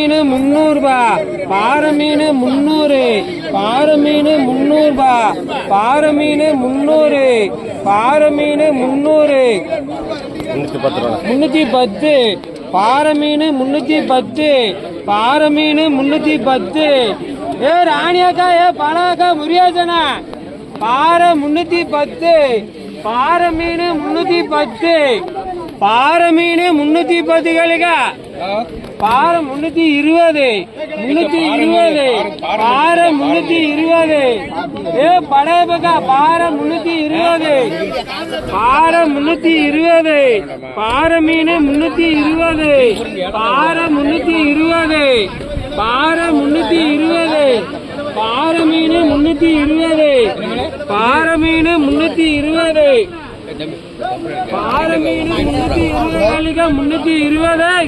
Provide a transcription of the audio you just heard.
மீன் 300 ரூபாய், பாறை மீன் 300, பாறை மீன் 300 ரூபாய், பாறை மீன் 300, பாறை மீன் 300, 310, பாறை மீன் 310, பாறை மீன் 310. ஏ ராணியாக்கா, ஏ பழக்கா, முரியாசனா, பாறை 310, பாறை மீன் 310, பாறை மீன் 310 கழிக்கா, பாறை 320, 320, பாறை 320. ஏ பழைய பக்கா, பாறை 320, பாறை 320, பாறை மீன் 320, பாறை 320, பாறை 320, பாறை மீன் 320, பாறை மீன் 320, பாறை மீன் 320 320.